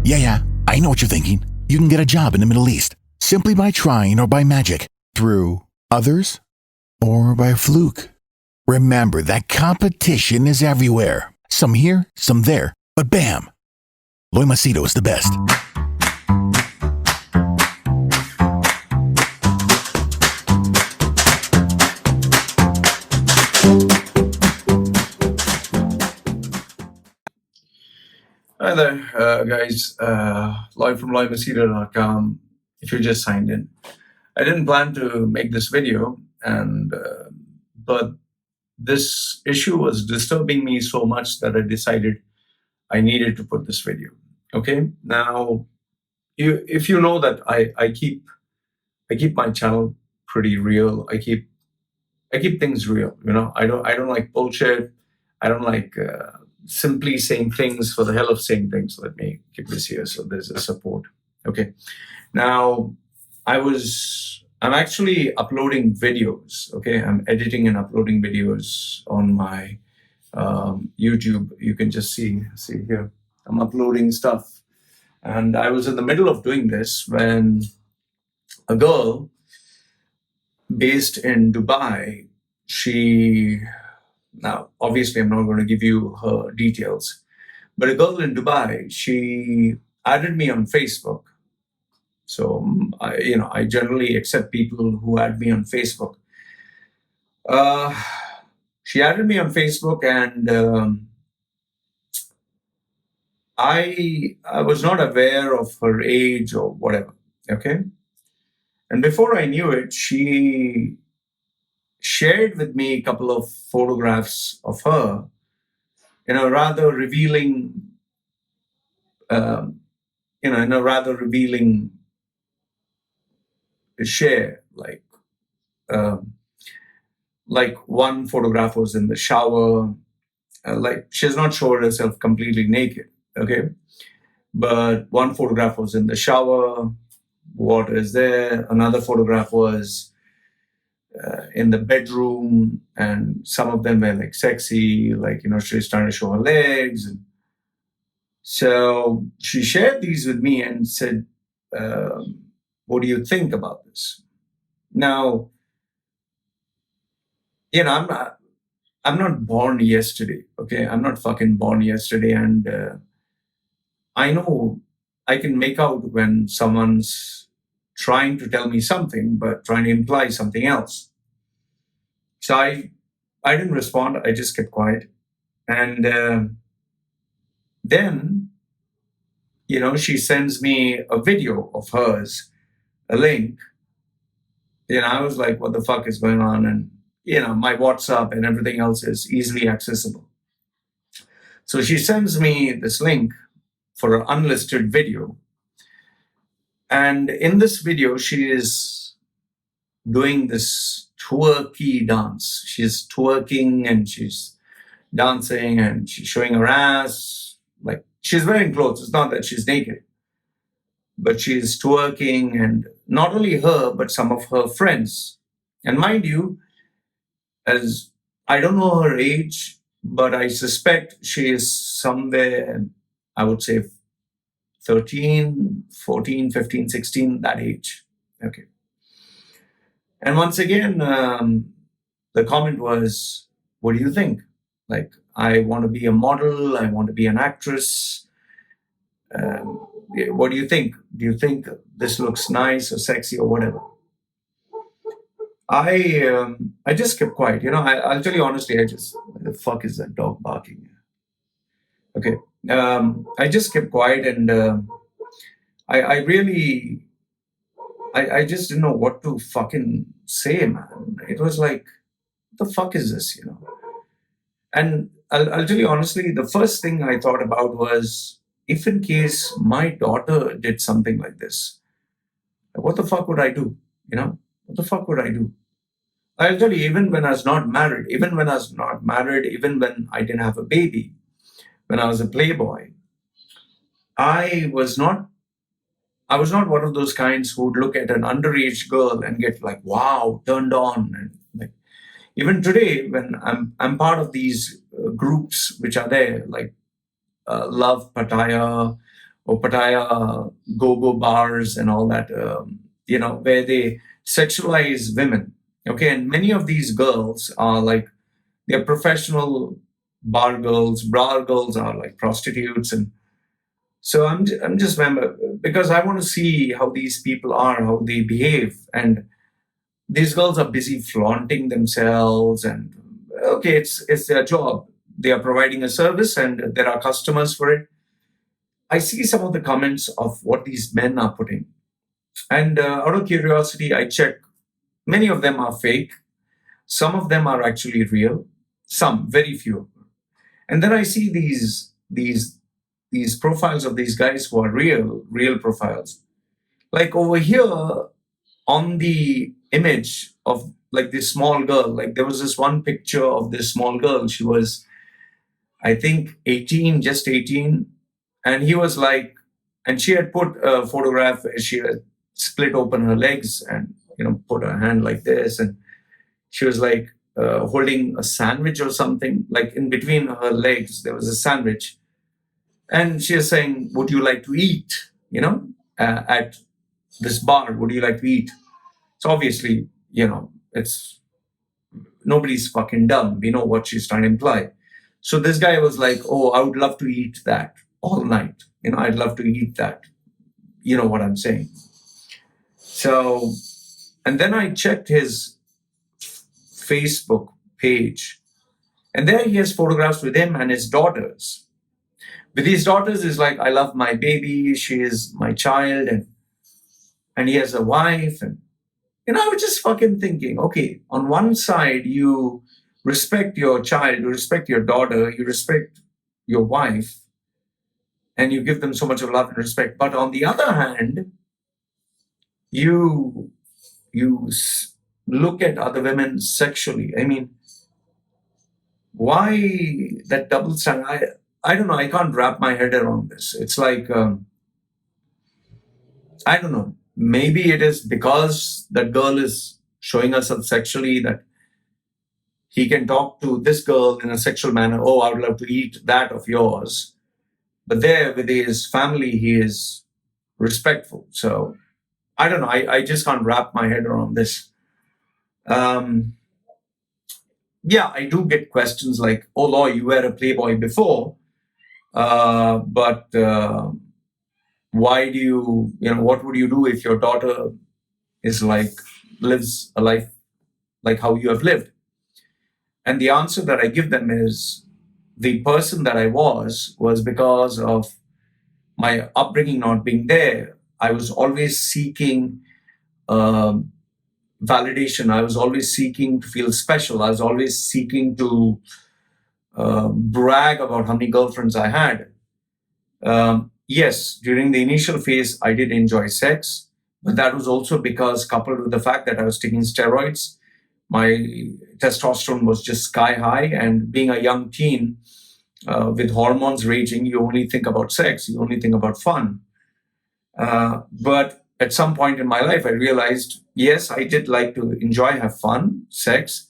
Yeah, I know what you're thinking. You can get a job in the Middle East simply by trying or by magic, through others, or by fluke. Remember that competition is everywhere. Some here, some there, but bam! Loy Machedo is the best. Hi there, guys. Loy from loymachedo.com. If you just signed in, I didn't plan to make this video, but this issue was disturbing me so much that I decided I needed to put this video. Okay, now if you know that I keep my channel pretty real. I keep things real. I don't like bullshit. I don't like simply saying things for the hell of saying things. Let me keep this here so there's a support. Okay. Now, I'm actually uploading videos. Okay. I'm editing and uploading videos on my YouTube. You can just see here. I'm uploading stuff. And I was in the middle of doing this when a girl based in Dubai, now obviously I'm not going to give you her details, but a girl in Dubai, she added me on Facebook. So I generally accept people who add me on Facebook. She added me on Facebook, and I was not aware of her age or whatever. Okay, and before I knew it, she shared with me a couple of photographs of her, rather revealing, in a rather revealing share, like one photograph was in the shower, like she's not showed herself completely naked, okay? But one photograph was in the shower, water is there. Another photograph was in the bedroom, and some of them were like sexy, like, she's trying to show her legs. And so she shared these with me and said, what do you think about this? Now, I'm not born yesterday, okay? I'm not fucking born yesterday. And I know I can make out when someone's trying to tell me something, but trying to imply something else. So I didn't respond. I just kept quiet. And then, she sends me a video of hers, a link. I was like, what the fuck is going on? And, my WhatsApp and everything else is easily accessible. So she sends me this link for an unlisted video. And in this video, she is doing this twerky dance. She's twerking and she's dancing and she's showing her ass. Like, she's wearing clothes. It's not that she's naked, but she's twerking, and not only her, but some of her friends. And mind you, as I don't know her age, but I suspect she is somewhere, I would say 13, 14, 15, 16, that age. Okay. And once again, the comment was, what do you think? Like, I want to be a model. I want to be an actress. What do you think? Do you think this looks nice or sexy or whatever? I just kept quiet. I'll tell you honestly, what the fuck is that dog barking? Okay. I just kept quiet, and I just didn't know what to fucking say, man. It was like, what the fuck is this, And I'll tell you honestly, the first thing I thought about was, if in case my daughter did something like this, what the fuck would I do? What the fuck would I do? I'll tell you, even when I was not married, even when I didn't have a baby, when I was a playboy, I was not one of those kinds who would look at an underage girl and get like, wow, turned on. And like, even today, when I'm part of these groups which are there, like Love Pattaya or Pattaya go-go bars and all that, where they sexualize women. Okay, and many of these girls are like, they're professional bar girls. Bar girls are like prostitutes, and so I'm just remember, because I want to see how these people are, how they behave, and these girls are busy flaunting themselves, and okay, it's their job. They are providing a service, and there are customers for it. I see some of the comments of what these men are putting, and out of curiosity, I check. Many of them are fake. Some of them are actually real. Some, very few. And then I see these profiles of these guys who are real profiles. Like over here on the image of like this small girl, like there was this one picture of this small girl. She was, I think, 18, just 18. And he was like, and she had put a photograph where she had split open her legs and, put her hand like this. And she was like holding a sandwich or something, like in between her legs, there was a sandwich. And she is saying, would you like to eat, at this bar? Would you like to eat? So obviously, it's nobody's fucking dumb. We know what she's trying to imply. So this guy was like, oh, I would love to eat that all night. I'd love to eat that. You know what I'm saying? So, and then I checked his Facebook page, and there he has photographs with him and his daughters. With his daughters is like, I love my baby, she is my child, and he has a wife. And I was just fucking thinking, okay, on one side you respect your child, you respect your daughter, you respect your wife, and you give them so much of love and respect. But on the other hand, you look at other women sexually. I mean, why that double standard? I don't know. I can't wrap my head around this. It's like, I don't know. Maybe it is because that girl is showing herself sexually that he can talk to this girl in a sexual manner. Oh, I would love to eat that of yours. But there with his family, he is respectful. So I don't know. I just can't wrap my head around this. Yeah, I do get questions like, oh, Loy, you were a playboy before, but why do you, what would you do if your daughter is like, lives a life like how you have lived? And the answer that I give them is, the person that I was because of my upbringing not being there. I was always seeking validation. I was always seeking to feel special. I was always seeking to brag about how many girlfriends I had. Yes, during the initial phase, I did enjoy sex, but that was also because, coupled with the fact that I was taking steroids, my testosterone was just sky high. And being a young teen with hormones raging, you only think about sex, you only think about fun. But at some point in my life, I realized, yes, I did like to enjoy, have fun, sex,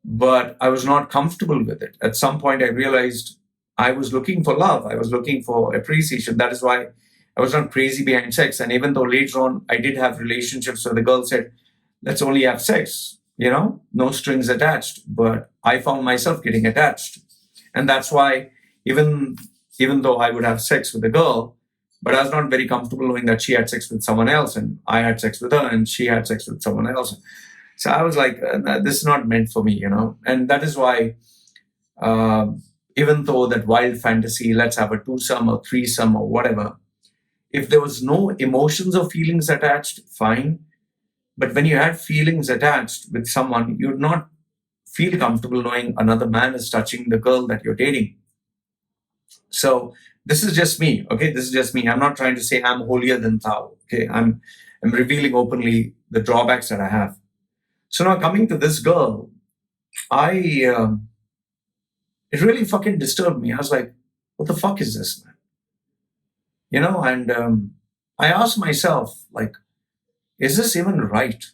but I was not comfortable with it. At some point, I realized I was looking for love. I was looking for appreciation. That is why I was not crazy behind sex. And even though later on I did have relationships where the girl said, let's only have sex, no strings attached. But I found myself getting attached. And that's why even though I would have sex with a girl, but I was not very comfortable knowing that she had sex with someone else and I had sex with her and she had sex with someone else. So I was like, this is not meant for me, And that is why, even though that wild fantasy, let's have a twosome or threesome or whatever, if there was no emotions or feelings attached, fine. But when you had feelings attached with someone, you'd not feel comfortable knowing another man is touching the girl that you're dating. So this is just me, okay? This is just me. I'm not trying to say I'm holier than thou, okay? I'm revealing openly the drawbacks that I have. So now coming to this girl, it really fucking disturbed me. I was like, what the fuck is this, man? And I asked myself, like, is this even right?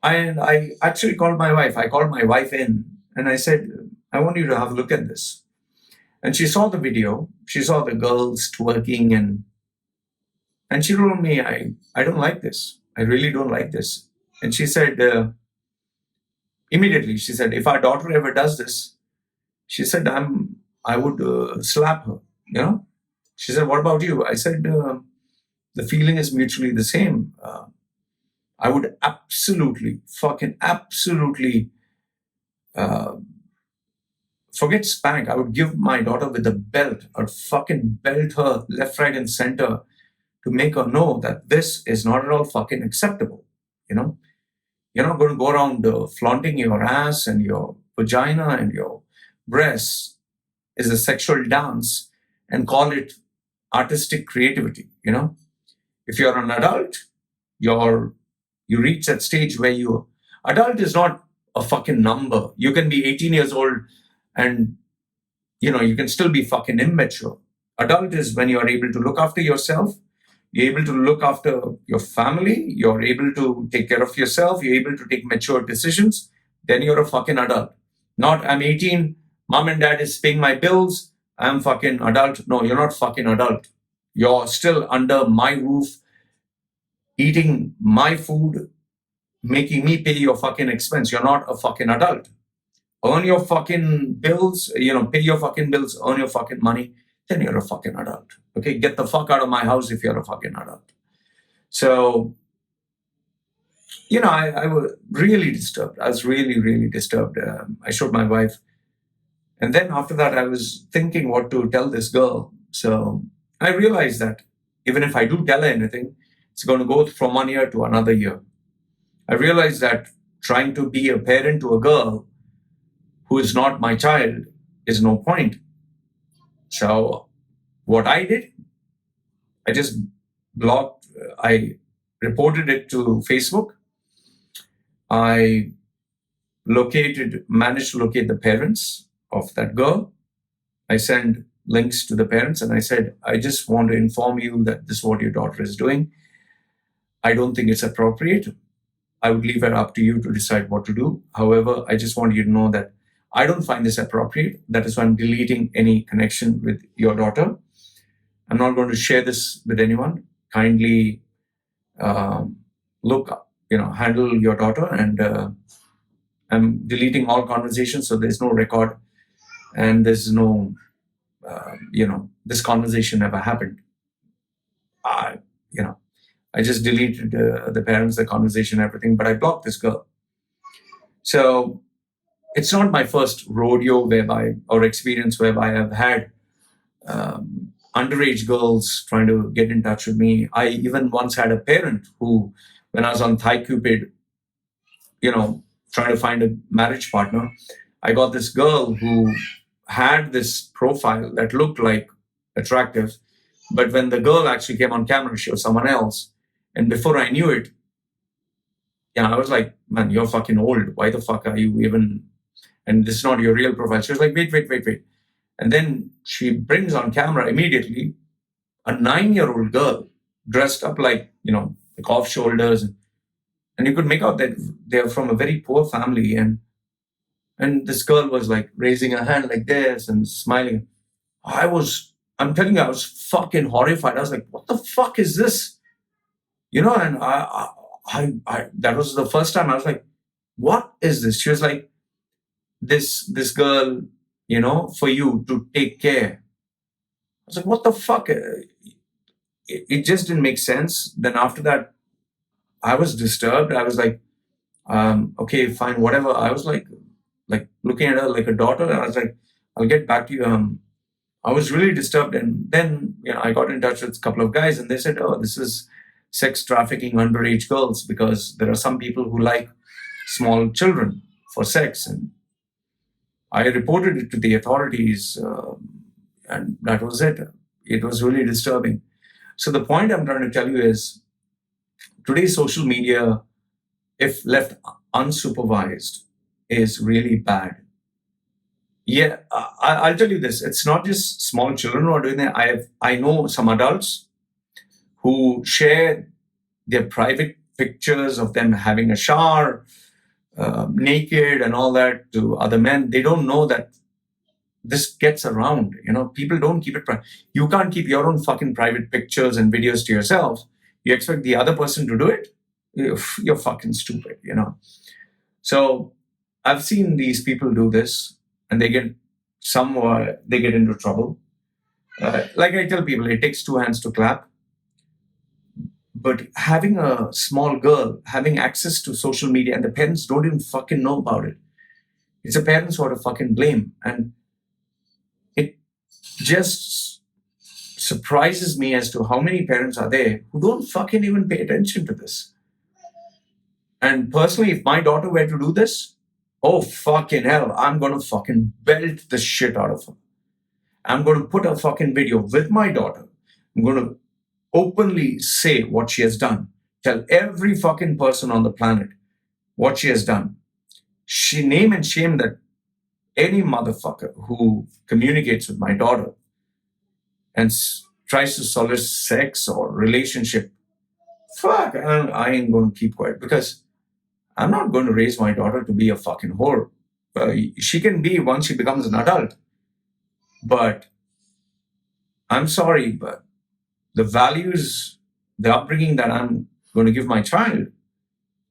And I actually called my wife. I called my wife in and I said, I want you to have a look at this. And she saw the video. She saw the girls twerking, and she told me, I don't like this. I really don't like this. And she said, immediately, she said, if our daughter ever does this, she said, I would slap her, you know. She said, what about you? I said, the feeling is mutually the same. I would absolutely, fucking absolutely, uh, forget spank. I would give my daughter with a belt. I'd fucking belt her left, right, and center to make her know that this is not at all fucking acceptable. You know, you're not going to go around flaunting your ass and your vagina and your breasts is a sexual dance and call it artistic creativity. You know, if you're an adult, you reach that stage where you adult is not a fucking number. You can be 18 years old and you can still be fucking immature. Adult is when you are able to look after yourself, you're able to look after your family, you're able to take care of yourself, you're able to take mature decisions, then you're a fucking adult. Not I'm 18, mom and dad is paying my bills, I'm fucking adult. No, you're not fucking adult. You're still under my roof, eating my food, making me pay your fucking expense. You're not a fucking adult. Earn your fucking bills, pay your fucking bills, earn your fucking money, then you're a fucking adult. Okay, get the fuck out of my house if you're a fucking adult. So, I was really disturbed. I was really, really disturbed. I showed my wife. And then after that, I was thinking what to tell this girl. So I realized that even if I do tell her anything, it's going to go from 1 year to another year. I realized that trying to be a parent to a girl who is not my child is no point. So what I did, I just blocked, I reported it to Facebook. I managed to locate the parents of that girl. I sent links to the parents and I said, I just want to inform you that this is what your daughter is doing. I don't think it's appropriate. I would leave it up to you to decide what to do. However, I just want you to know that I don't find this appropriate. That is why I'm deleting any connection with your daughter. I'm not going to share this with anyone. Kindly handle your daughter, and I'm deleting all conversations, so there's no record, and there's no, this conversation never happened. I just deleted the parents, the conversation, everything, but I blocked this girl. So it's not my first rodeo or experience whereby I've had underage girls trying to get in touch with me. I even once had a parent who, when I was on ThighCupid, trying to find a marriage partner, I got this girl who had this profile that looked like attractive, but when the girl actually came on camera, she was someone else. And before I knew it, I was like, man, you're fucking old. Why the fuck are you even? And this is not your real profile. She was like, wait. And then she brings on camera immediately a 9-year-old girl dressed up like, like off shoulders. And you could make out that they're from a very poor family. And this girl was like raising her hand like this and smiling. I'm telling you, I was fucking horrified. I was like, what the fuck is this? And I that was the first time I was like, what is this? She was like, this girl, for you to take care. I was like, what the fuck? It just didn't make sense. Then after that, I was disturbed. I was like, okay, fine, whatever. I was like looking at her like a daughter. And I was like, I'll get back to you. I was really disturbed. And then, I got in touch with a couple of guys and they said, oh, this is sex trafficking underage girls, because there are some people who like small children for sex. And I reported it to the authorities, and that was it. It was really disturbing. So the point I'm trying to tell you is, today's social media, if left unsupervised, is really bad. Yeah, I'll tell you this. It's not just small children who are doing that. I know some adults who share their private pictures of them having a shower, naked and all that to other men. They don't know that this gets around. People don't keep it private. You can't keep your own fucking private pictures and videos to yourself. You expect the other person to do it? You're fucking stupid. So I've seen these people do this, and they get into trouble. Like I tell people, it takes two hands to clap. But having a small girl having access to social media, and the parents don't even fucking know about it. It's the parents who are to fucking blame. And it just surprises me as to how many parents are there who don't fucking even pay attention to this. And personally, if my daughter were to do this, oh fucking hell, I'm going to fucking belt the shit out of her. I'm going to put a fucking video with my daughter. I'm going to openly say what she has done. Tell every fucking person on the planet what she has done. She name and shame that any motherfucker who communicates with my daughter and tries to solicit sex or relationship. Fuck, I ain't going to keep quiet, because I'm not going to raise my daughter to be a fucking whore. She can be once she becomes an adult. But I'm sorry, but the values, the upbringing that I'm going to give my child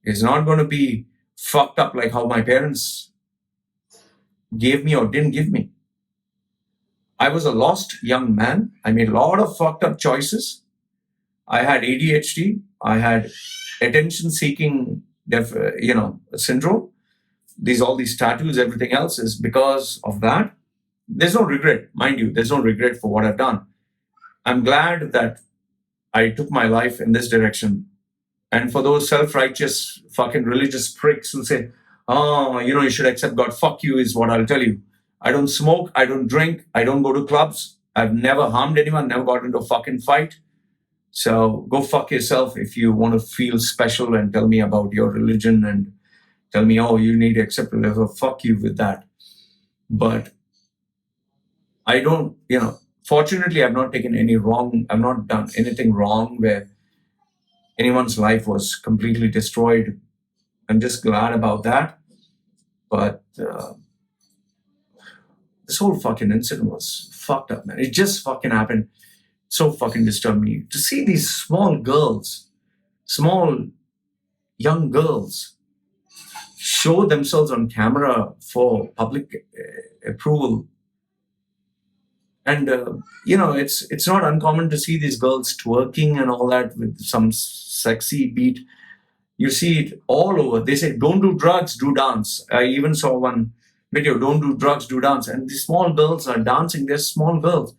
is not going to be fucked up like how my parents gave me or didn't give me. I was a lost young man. I made a lot of fucked up choices. I had ADHD. I had attention-seeking syndrome. All these tattoos, everything else is because of that. There's no regret, mind you. There's no regret for what I've done. I'm glad that I took my life in this direction. And for those self-righteous fucking religious pricks who say, oh, you should accept God, fuck you, is what I'll tell you. I don't smoke, I don't drink, I don't go to clubs. I've never harmed anyone, never got into a fucking fight. So go fuck yourself if you want to feel special and tell me about your religion and tell me, oh, you need to accept whatever. Fuck you with that. But I don't, fortunately, I've not taken any wrong, I've not done anything wrong where anyone's life was completely destroyed. I'm just glad about that. But this whole fucking incident was fucked up, man. It just fucking happened. So fucking disturbed me to see these small young girls show themselves on camera for public approval. And it's not uncommon to see these girls twerking and all that with some sexy beat. You see it all over. They say, don't do drugs, do dance. I even saw one video, don't do drugs, do dance. And these small girls are dancing. They're small girls,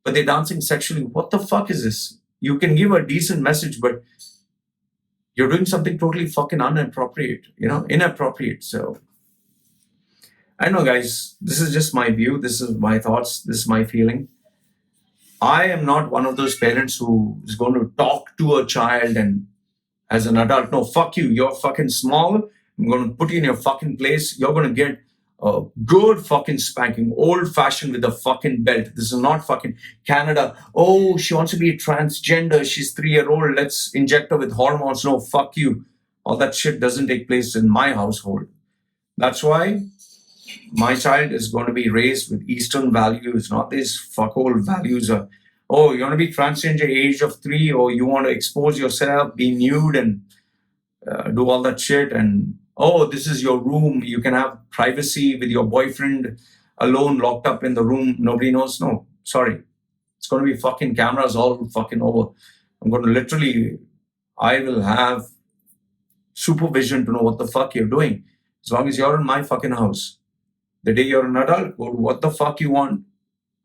but they're dancing sexually. What the fuck is this? You can give a decent message, but you're doing something totally fucking inappropriate. So I know, guys, this is just my view. This is my thoughts. This is my feeling. I am not one of those parents who is going to talk to a child and as an adult, no, fuck you. You're fucking small. I'm going to put you in your fucking place. You're going to get a good fucking spanking, old fashioned with a fucking belt. This is not fucking Canada. Oh, she wants to be a transgender. She's 3-year-old. Let's inject her with hormones. No, fuck you. All that shit doesn't take place in my household. That's why my child is going to be raised with Eastern values, not these fuckhole values of, oh, you want to be transgender age of 3, or you want to expose yourself, be nude and do all that shit. And, oh, this is your room. You can have privacy with your boyfriend alone, locked up in the room. Nobody knows. No, sorry. It's going to be fucking cameras all fucking over. I'm going to I will have supervision to know what the fuck you're doing. As long as you're in my fucking house. The day you're an adult, go do what the fuck you want.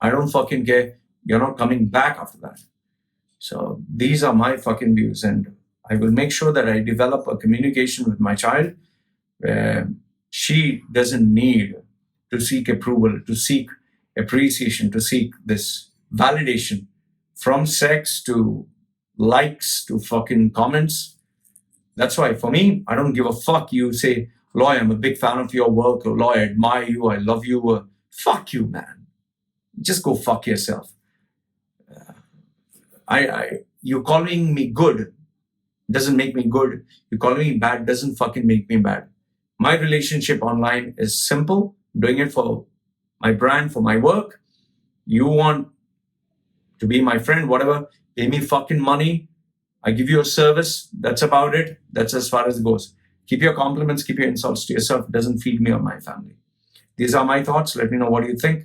I don't fucking care. You're not coming back after that. So these are my fucking views. And I will make sure that I develop a communication with my child where she doesn't need to seek approval, to seek appreciation, to seek this validation from sex to likes to fucking comments. That's why for me, I don't give a fuck. You say, Loy, I'm a big fan of your work. Or, Loy, I admire you. I love you. Fuck you, man. Just go fuck yourself. You calling me good doesn't make me good. You calling me bad doesn't fucking make me bad. My relationship online is simple. I'm doing it for my brand, for my work. You want to be my friend, whatever, pay me fucking money. I give you a service. That's about it. That's as far as it goes. Keep your compliments, keep your insults to yourself. It doesn't feed me or my family. These are my thoughts. Let me know what you think.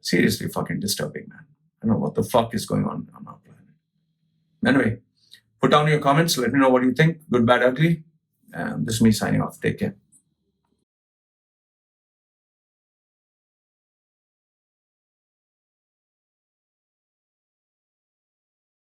Seriously fucking disturbing, man. I don't know what the fuck is going on our planet. Anyway, put down your comments. Let me know what you think. Good, bad, ugly. This is me signing off. Take care.